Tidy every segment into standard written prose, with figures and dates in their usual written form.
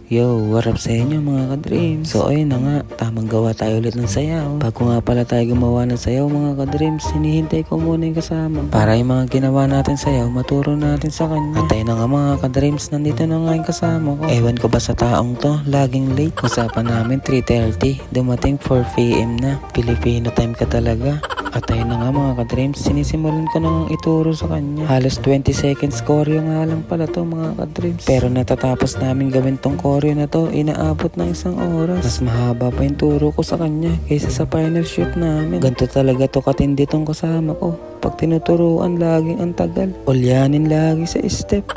Yo, what up sa inyo mga ka-dreams? So ayun na nga, tamang gawa tayo ulit ng sayaw. Bago nga pala tayo gumawa ng sayaw mga ka-dreams, hinihintay ko muna yung kasama para yung mga ginawa natin sayaw, maturo natin sa kanya. At ayun na nga mga ka-dreams, nandito na nga yung kasama ko. Ewan ko ba sa taong to, laging late. Usapan namin 3:30, dumating 4 PM na. Filipino time ka talaga. At ayun na nga mga ka-dreams, sinisimulan ko nang ituro sa kanya. Halos 20 seconds choreo nga lang pala to mga ka-dreams. Pero natatapos namin gawin tong choreo na to, inaabot ng 1 oras. Mas mahaba pa yung turo ko sa kanya kaysa sa final shoot namin. Ganto talaga to katindi tong kasama ko. Pag tinuturuan, laging ang tagal. Ulyanin lagi sa step.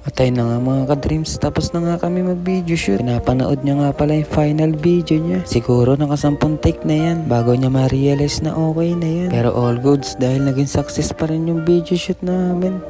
At ayun na nga mga ka-dreams, tapos na nga kami mag-video shoot. Pinapanood niya nga pala yung final video niya. Siguro nakasampung take na yan bago niya ma-realize na okay na yan. Pero all goods dahil naging success pa rin yung video shoot namin.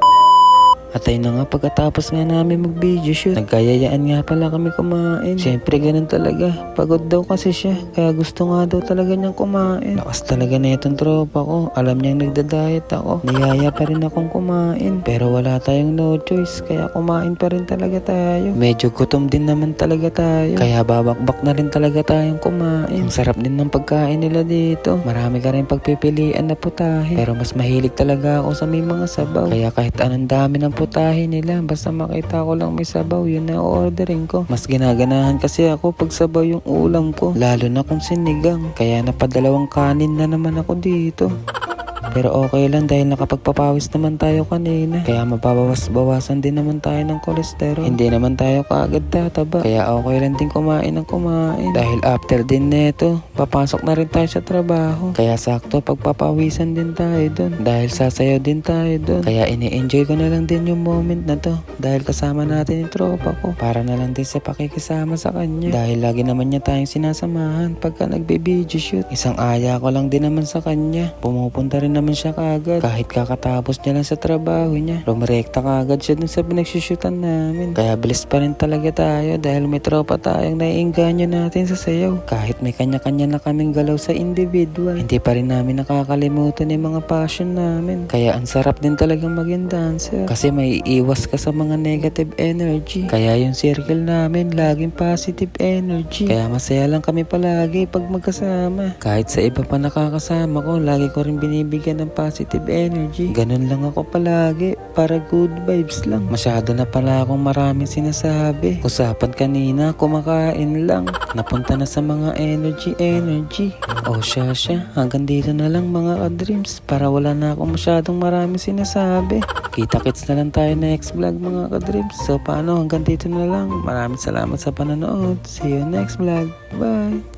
At ayun na nga, pagkatapos nga namin mag-video shoot, nagkayayaan nga pala kami kumain. Siyempre ganun talaga, pagod daw kasi siya, kaya gusto nga daw talaga niyang kumain. Lakas talaga na itong tropa ko, alam niyang nagda-diet ako. Niyaya pa rin akong kumain, pero wala tayong no choice, kaya kumain pa rin talaga tayo. Medyo gutom din naman talaga tayo, kaya babakbak na rin talaga tayong kumain. Ang sarap din ng pagkain nila dito, marami ka rin pagpipilian na putahe, pero mas mahilig talaga ako sa may mga sabaw. Kaya kahit anong dami ng putahe nila, basta makita ko lang may sabaw, yun na ordering ko. Mas ginaganahan kasi ako pag sabaw yung ulam ko, lalo na kung sinigang, kaya napadalawang kanin na naman ako dito. Pero okay lang dahil nakapagpapawis naman tayo kanina. Kaya mababawas-bawasan din naman tayo ng kolesterol. Hindi naman tayo kaagad tataba. Kaya okay lang din kumain ng kumain. Dahil after din neto, papasok na rin tayo sa trabaho. Kaya sakto pagpapawisan din tayo dun. Dahil sasayaw din tayo dun. Kaya ini-enjoy ko na lang din yung moment na to. Dahil kasama natin yung tropa ko. Para na lang din sa pakikisama sa kanya. Dahil lagi naman niya tayong sinasamahan pagka nagbe-video shoot. Isang aya ko lang din naman sa kanya. Pumupunta rin naman siya kagad. Kahit kakatapos niya lang sa trabaho niya, rumirekta kagad siya dun sa pinagsushootan namin. Kaya bilis pa rin talaga tayo dahil may tropa tayong naiengganyo natin sa sayaw. Kahit may kanya-kanya na kaming galaw sa individual, hindi pa rin namin nakakalimutan yung mga passion namin. Kaya ang sarap din talagang maging dancer. Kasi may iwas ka sa mga negative energy. Kaya yung circle namin laging positive energy. Kaya masaya lang kami palagi pag magkasama. Kahit sa iba pa nakakasama ko, lagi ko rin binibigyan ng positive energy. Ganun lang ako palagi, para good vibes lang. Masyado na pala akong maraming sinasabi. Usapan kanina, kumakain lang. Napunta na sa mga energy. O siya, hanggang dito na lang mga ka-dreams, para wala na akong masyadong maraming sinasabi. Kita-kits na lang tayo next vlog mga ka-dreams. So paano, hanggang dito na lang. Maraming salamat sa panonood. See you next vlog. Bye!